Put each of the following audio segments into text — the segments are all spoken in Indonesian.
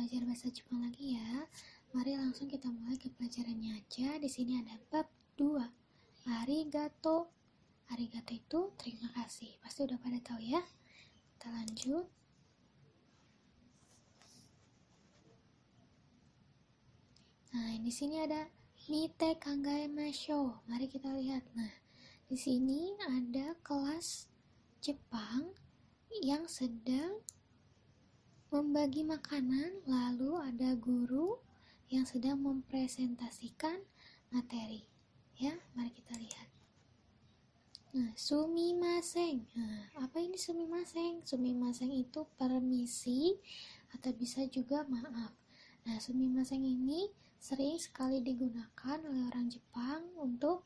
belajar bahasa Jepang lagi ya. Mari langsung kita mulai ke pelajarannya aja. Di sini ada bab 2. Arigato. Arigato itu terima kasih. Pasti udah pada tahu ya. Kita lanjut. Nah, di sini ada Nite kangaemashou. Mari kita lihat. Nah, di sini ada kelas Jepang yang sedang membagi makanan, lalu ada guru yang sedang mempresentasikan materi. Ya, mari kita lihat. Nah, sumimasen. Nah, apa ini sumimasen? Sumimasen itu permisi atau bisa juga maaf. Nah, sumimasen ini sering sekali digunakan oleh orang Jepang untuk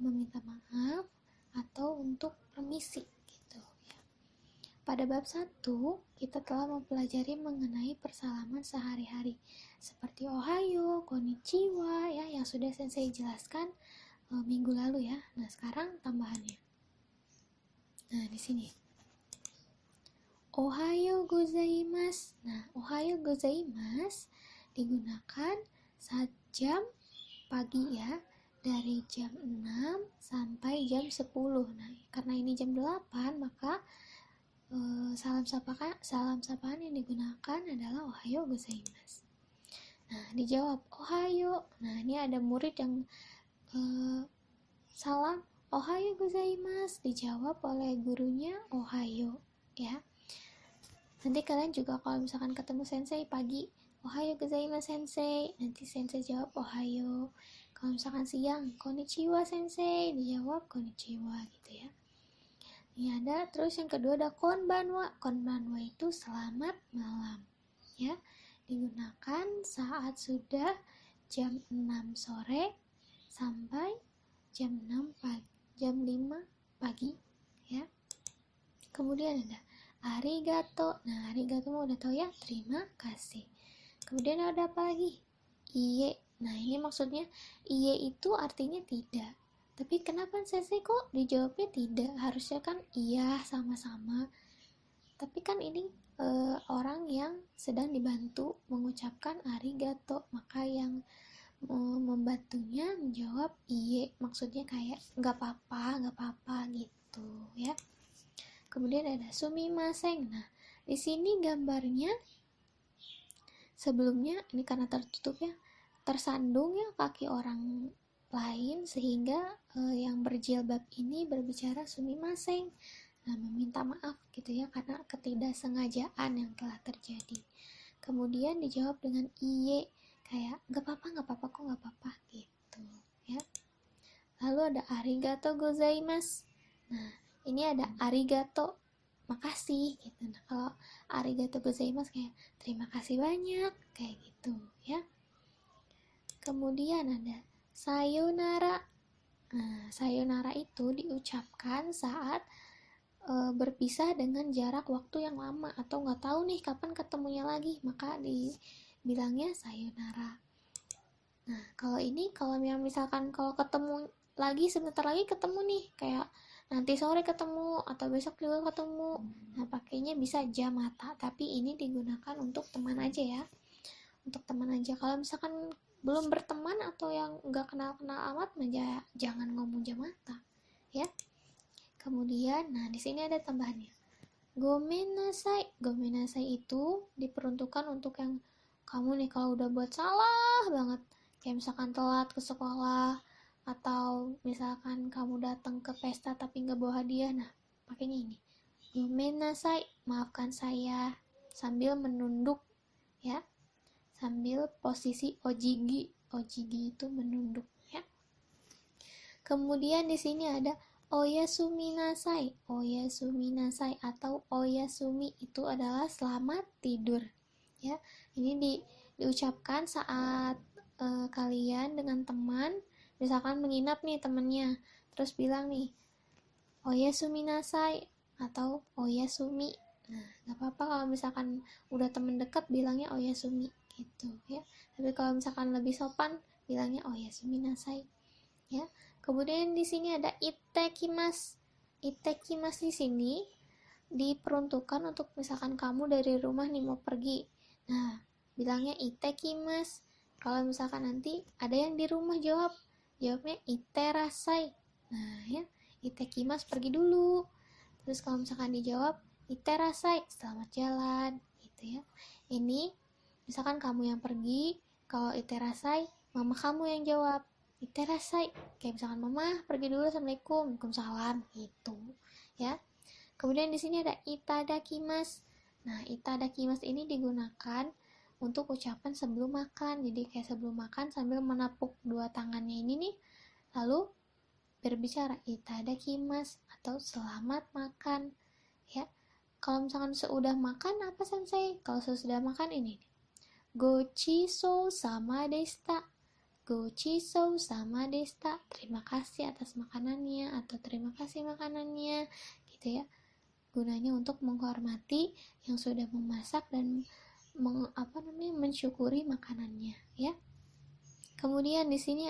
meminta maaf atau untuk permisi gitu ya. Pada bab 1, kita telah mempelajari mengenai persalaman sehari-hari seperti ohayo, konnichiwa ya, yang sudah sensei jelaskan minggu lalu ya. Nah, sekarang tambahannya. Nah, di sini. Ohayo gozaimasu. Nah, ohayo gozaimasu digunakan saat jam pagi ya, dari jam 6 sampai jam 10. Nah, karena ini jam 8, maka salam sapaan yang digunakan adalah ohayo gozaimasu. Nah, dijawab ohayo. Nah, ini ada murid yang salam ohayo gozaimasu, dijawab oleh gurunya ohayo ya. Nanti kalian juga kalau misalkan ketemu sensei pagi, ohayo gozaimasu sensei, nanti sensei jawab ohayo. Kalau misalkan siang, konnichiwa sensei, dijawab konnichiwa gitu ya. Ini ada, terus yang kedua ada konbanwa. Konbanwa itu selamat malam ya, digunakan saat sudah jam 6 sore sampai jam 5 pagi ya. Kemudian ada arigato. Nah, arigato udah tahu ya, terima kasih. Kemudian ada apa lagi? Iye. Nah, ini maksudnya iye itu artinya tidak. Tapi kenapa sensei kok dijawabnya tidak? Harusnya kan iya, sama-sama. Tapi kan ini orang yang sedang dibantu mengucapkan arigato, maka yang membantunya menjawab iye. Maksudnya kayak nggak apa-apa gitu ya. Kemudian ada sumimasen. Nah, di sini gambarnya sebelumnya ini karena tertutup ya, tersandung ya kaki orang lain, sehingga yang berjilbab ini berbicara sumimasen. Nah, meminta maaf gitu ya karena ketidaksengajaan yang telah terjadi. Kemudian dijawab dengan iye, kayak nggak apa-apa kok, nggak apa-apa gitu ya. Lalu ada arigato gozaimasu. Nah, ini ada arigato, makasih gitu. Nah, kalau arigato gozaimasu kayak terima kasih banyak kayak gitu ya. Kemudian ada sayonara. Nah, sayonara itu diucapkan saat berpisah dengan jarak waktu yang lama atau nggak tahu nih kapan ketemunya lagi, maka dibilangnya sayonara. Nah, kalau ini kalau misalkan kalau ketemu lagi sebentar lagi ketemu nih, kayak nanti sore ketemu atau besok juga ketemu, nah pakainya bisa jamata, tapi ini digunakan untuk teman aja ya, untuk teman aja. Kalau misalkan belum berteman atau yang nggak kenal-kenal amat, jangan ngomong jamata ya. Kemudian, nah di sini ada tambahannya. Gomenasai. Gomenasai itu diperuntukkan untuk yang kamu nih kalau udah buat salah banget, kayak misalkan telat ke sekolah atau misalkan kamu datang ke pesta tapi nggak bawa hadiah. Nah, pakainya ini. Gomenasai, maafkan saya, sambil menunduk ya. Sambil posisi ojigi. Ojigi itu menunduk ya. Kemudian di sini ada oyasumi nasai. Oyasumi nasai atau oyasumi itu adalah selamat tidur ya. Ini diucapkan saat kalian dengan teman misalkan menginap nih temennya, terus bilang nih oyasumi nasai atau oyasumi. Nah, gak apa-apa kalau misalkan udah temen dekat bilangnya oyasumi gitu ya. Tapi kalau misalkan lebih sopan bilangnya oyasumi nasai ya. Kemudian di sini ada itekimasu. Itekimasu di sini diperuntukkan untuk misalkan kamu dari rumah nih mau pergi. Nah, bilangnya itekimasu. Kalau misalkan nanti ada yang di rumah jawabnya iterasai. Nah, ya, itekimasu pergi dulu. Terus kalau misalkan dijawab iterasai, selamat jalan, gitu ya. Ini misalkan kamu yang pergi, kalau iterasai, mama kamu yang jawab iterasai. Kayak misalkan mama pergi dulu, assalamualaikum, waalaikumsalam, gitu ya. Kemudian di sini ada itadakimasu. Nah, itadakimasu ini digunakan untuk ucapan sebelum makan. Jadi kayak sebelum makan sambil menepuk dua tangannya ini nih, lalu berbicara itadakimasu atau selamat makan ya. Kalau misalkan seudah makan apa sensei? Kalau sesudah makan ini gochisou sama desta. Gochisou sama desta. Terima kasih atas makanannya atau terima kasih makanannya gitu ya. Gunanya untuk menghormati yang sudah memasak dan mensyukuri makanannya ya. Kemudian di sini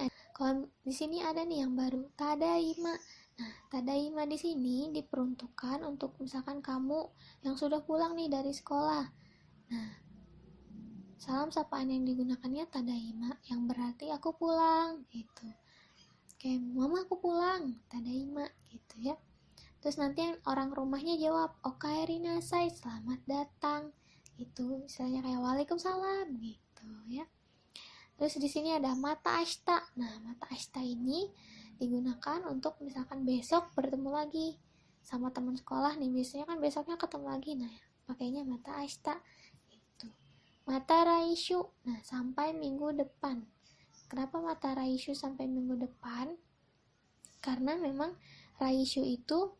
ada nih yang baru, tadaima. Nah, tadaima di sini diperuntukkan untuk misalkan kamu yang sudah pulang nih dari sekolah. Nah, salam sapaan yang digunakannya tadaima, yang berarti aku pulang gitu. Kayak mama aku pulang, tadaima gitu ya. Terus nanti orang rumahnya jawab okaeri nasai, selamat datang. Itu misalnya kayak waalaikumsalam gitu ya. Terus di sini ada mata ashita. Nah, mata ashita ini digunakan untuk misalkan besok bertemu lagi sama teman sekolah nih. Biasanya kan besoknya ketemu lagi. Nah, pakainya mata ashita. Gitu. Mata raishu. Nah, sampai minggu depan. Kenapa mata raishu sampai minggu depan? Karena memang raishu itu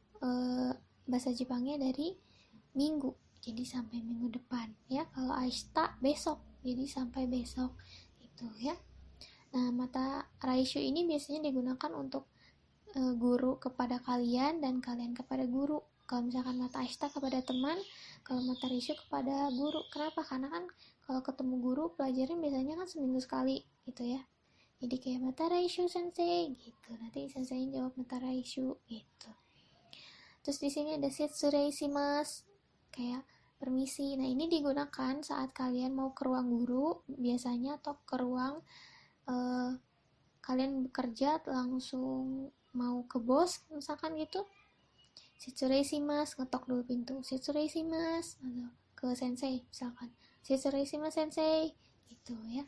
bahasa Jepangnya dari minggu. Jadi sampai minggu depan ya. Kalau ashita besok. Jadi sampai besok. Ya. Nah, mata raishu ini biasanya digunakan untuk guru kepada kalian dan kalian kepada guru. Kalau misalkan mata ashita kepada teman, kalau mata raishu kepada guru. Kenapa? Karena kan kalau ketemu guru pelajaran biasanya kan seminggu sekali gitu ya. Jadi kayak mata raishu sensei gitu. Nanti sensei jawab mata raishu gitu. Terus di sini ada setsurei shimasu. Kayak permisi. Nah, ini digunakan saat kalian mau ke ruang guru biasanya atau ke ruang kalian bekerja langsung mau ke bos misalkan gitu. Setsurei shimasu, ngetok dulu pintu. Setsurei shimasu atau ke sensei misalkan. Setsurei shimasu sensei gitu ya.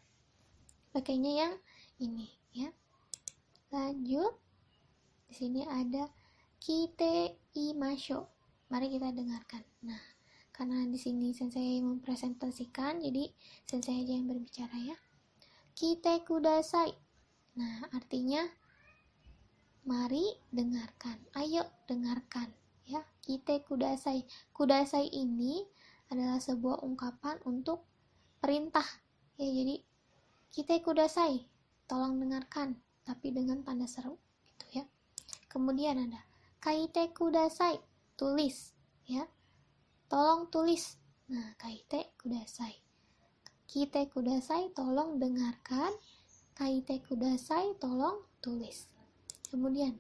Pakainya yang ini ya. Lanjut. Di sini ada kite imasho. Mari kita dengarkan. Nah, karena di sini sensei mempresentasikan, jadi sensei aja yang berbicara ya. Kite kudasai. Nah, artinya mari dengarkan. Ayo dengarkan ya. Kite kudasai. Kudasai ini adalah sebuah ungkapan untuk perintah. Ya, jadi kite kudasai, tolong dengarkan, tapi dengan tanda seru gitu ya. Kemudian ada kaite kudasai, tulis ya. Tolong tulis. Nah, kaite kudasai. Kite kudasai, tolong dengarkan. Kaite kudasai, tolong tulis. Kemudian,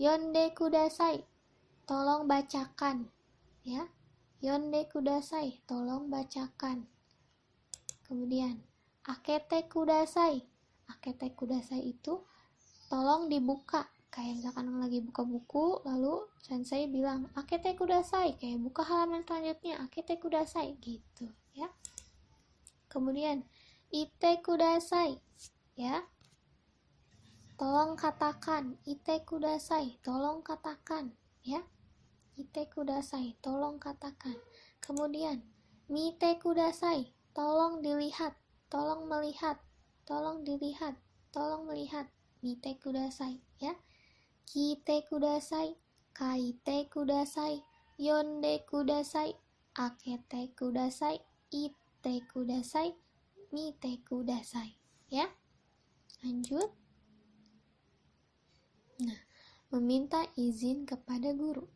yonde kudasai, tolong bacakan. Ya, yonde kudasai, tolong bacakan. Kemudian, akete kudasai. Akete kudasai itu tolong dibuka. Kayak misalkan lagi buka buku, lalu sensei bilang, akete kudasai, kayak buka halaman selanjutnya, akete kudasai, gitu, ya. Kemudian, ite kudasai, ya. Tolong katakan, ite kudasai, tolong katakan, ya. Ite kudasai, tolong katakan. Kemudian, mite kudasai, tolong dilihat, tolong melihat, tolong dilihat, tolong melihat, mite kudasai, ya. Kite kudasai, kaite kudasai, yonde kudasai, akete kudasai, ite kudasai, mite kudasai. Ya, lanjut. Nah, meminta izin kepada guru.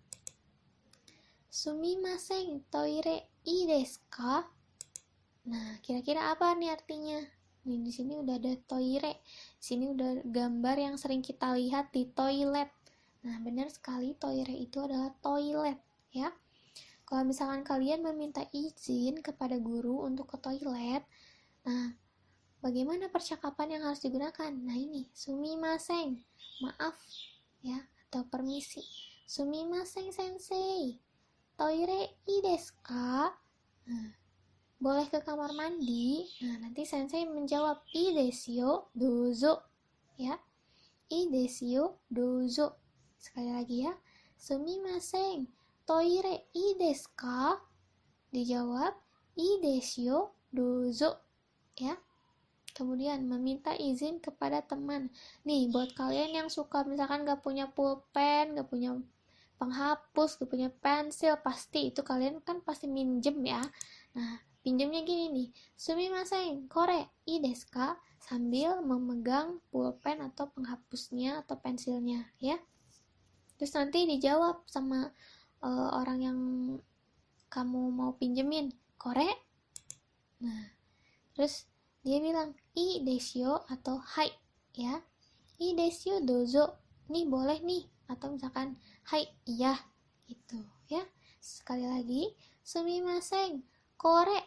Sumimasen, toire ii desu ka? Nah, kira-kira apa nih artinya? Nih, di sini udah ada toire. Di sini udah gambar yang sering kita lihat di toilet. Nah, benar sekali, toire itu adalah toilet, ya. Kalau misalkan kalian meminta izin kepada guru untuk ke toilet, nah bagaimana percakapan yang harus digunakan? Nah ini, sumimasen, maaf ya, atau permisi. Sumimasen sensei, toire ii desu ka? Nah, boleh ke kamar mandi? Nah, nanti sensei menjawab, ii desu yo, dozo. Ya, ii desu yo, dozo. Sekali lagi ya, sumimasen, toire ii desu ka? Dijawab, ii desu yo, dozo. Ya. Kemudian meminta izin kepada teman. Nih, buat kalian yang suka misalkan gak punya pulpen, gak punya penghapus, gak punya pensil, pasti itu kalian kan pasti minjem ya. Nah, pinjemnya gini nih, sumimasen, kore, ii desu ka? Sambil memegang pulpen atau penghapusnya atau pensilnya ya. Terus nanti dijawab sama orang yang kamu mau pinjemin, kore? Nah, terus dia bilang ii desu yo atau hai ya. Ii desu yo dozo. Nih boleh nih, atau misalkan hai iya gitu ya. Sekali lagi, sumimasen, kore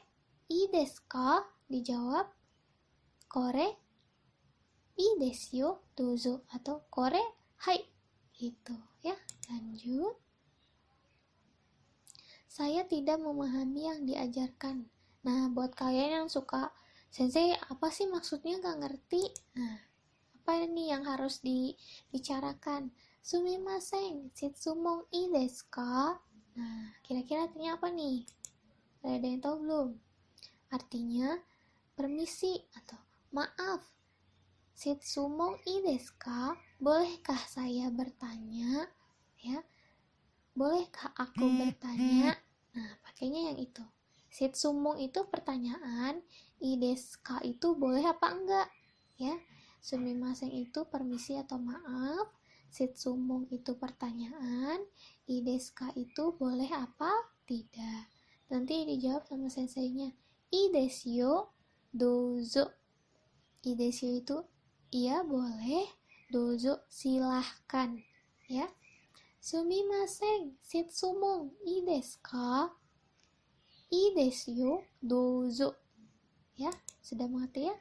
ii desu ka? Dijawab kore ii desu yo dozo atau kore hai gitu ya. Lanjut. Saya tidak memahami yang diajarkan. Nah, buat kalian yang suka, sensei apa sih maksudnya gak ngerti? Nah, apa ini yang harus dibicarakan? Sumimasen, shitsumon ii desu ka? Nah, kira-kira artinya apa nih? Ada yang tahu belum? Artinya, permisi atau maaf. Shitsumon ii desu ka? Bolehkah saya bertanya? Ya, bolehkah aku bertanya? Nah, pakainya yang itu. Shitsumon itu pertanyaan, ii desu ka itu boleh apa enggak? Ya. Sumimasen itu permisi atau maaf, shitsumon itu pertanyaan, ii desu ka itu boleh apa? Tidak. Nanti dijawab sama senseinya, ii desu yo, dozo. Ii desu yo itu iya boleh, dozo silahkan. Ya. Sumimasen, shitsumon ii desu ka? Ii desu yo, dozo. Ya, sudah mengerti ya?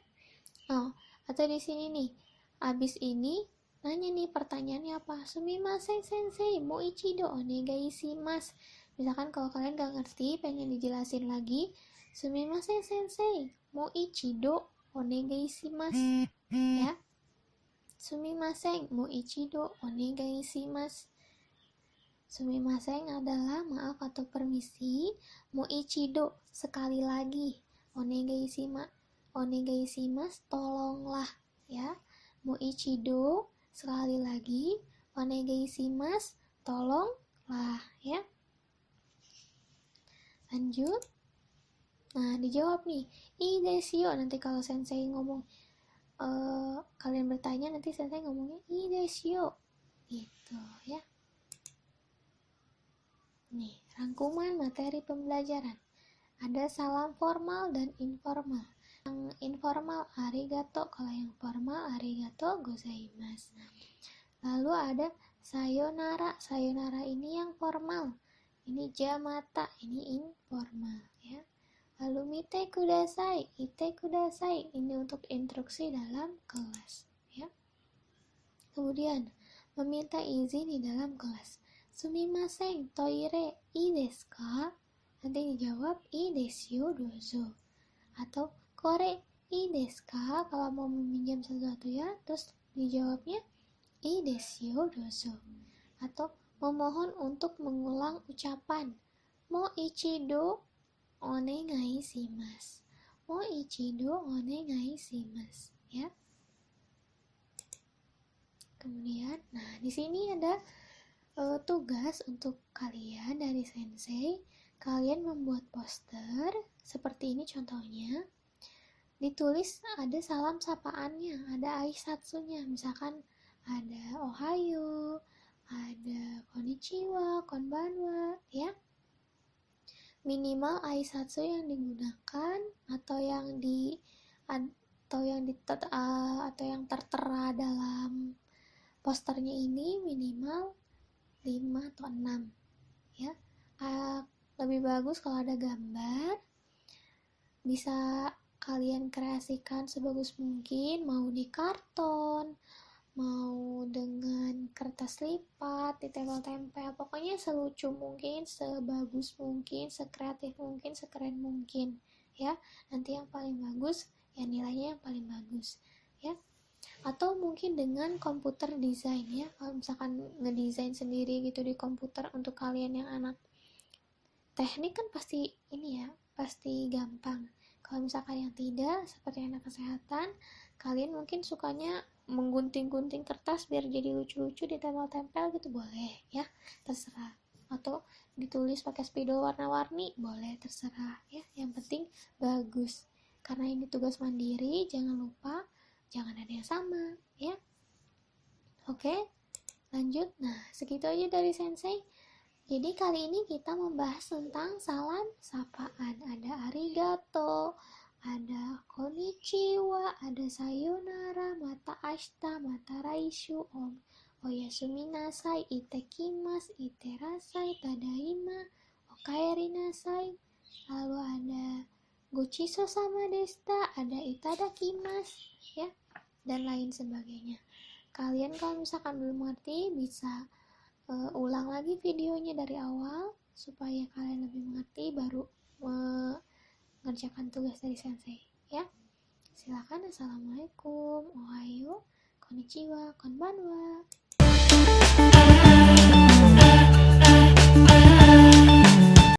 Oh, atau di sini nih, abis ini nanya nih pertanyaannya apa? Sumimasen sensei, mo ichido onegai shimasu. Misalkan kalau kalian gak ngerti, pengen dijelasin lagi, sumimasen sensei, mo ichido onegai shimasu. Ya, sumimasen, mo ichido onegai shimasu. Sumimasen adalah maaf atau permisi, mo ichido sekali lagi, onegai shimasu tolonglah ya. Mo ichido sekali lagi, onegai shimasu tolonglah ya. Lanjut. Nah, dijawab nih, ii desu yo. Nanti kalau sensei ngomong kalian bertanya, nanti sensei ngomongnya ii desu yo gitu ya. Nih, rangkuman materi pembelajaran. Ada salam formal dan informal. Yang informal arigato, kalau yang formal arigato gozaimasu. Lalu ada sayonara. Sayonara ini yang formal. Ini jamata, ini informal ya. Lalu mite kudasai, ite kudasai. Ini untuk instruksi dalam kelas ya. Kemudian meminta izin di dalam kelas. Sumimasen, toire ii desu ka? Nanti dijawab ii desu yo dozo. Atau kore ii desu ka? Kalau mau meminjam sesuatu ya, terus dijawabnya ii desu yo dozo. Atau memohon untuk mengulang ucapan, mo ichido onegai shimasu. Mo ichido onegai shimasu ya. Kemudian, nah di sini ada tugas untuk kalian dari sensei. Kalian membuat poster seperti ini contohnya. Ditulis ada salam sapaannya, ada aisatsunya. Misalkan ada ohayo, ada konnichiwa, konbanwa ya. Minimal aisatsu yang digunakan atau yang tertera dalam posternya ini minimal 5 atau 6 ya. lebih bagus kalau ada gambar. Bisa kalian kreasikan sebagus mungkin, mau di karton, mau dengan kertas lipat, ditempel-tempel, pokoknya selucu mungkin, sebagus mungkin, sekreatif mungkin, sekeren mungkin, ya. Nanti yang paling bagus, ya nilainya yang paling bagus, ya. Atau mungkin dengan komputer desain, ya. Kalau misalkan ngedesain sendiri gitu di komputer untuk kalian yang anak teknik kan pasti ini ya, pasti gampang. Kalau misalkan yang tidak, seperti anak kesehatan, kalian mungkin sukanya menggunting-gunting kertas biar jadi lucu-lucu, ditempel-tempel gitu, boleh ya, terserah. Atau ditulis pakai spidol warna-warni, boleh, terserah ya. Yang penting bagus. Karena ini tugas mandiri, jangan lupa jangan ada yang sama ya. Oke, lanjut. Nah, segitu aja dari Sensei. Jadi kali ini kita membahas tentang salam sapaan. Ada arigato, ada konnichiwa, ada sayonara, mata ashita, mata raishu, oyasumi nasai, itekimasu, iterasai, tadaima, okaeri nasai. Lalu ada gochiso sama desta, ada itadakimasu, ya, dan lain sebagainya. Kalian kalau misalkan belum mengerti bisa ulang lagi videonya dari awal supaya kalian lebih mengerti, baru mengerjakan tugas dari sensei ya. Silakan. Assalamualaikum, ohayo, konnichiwa, konbanwa.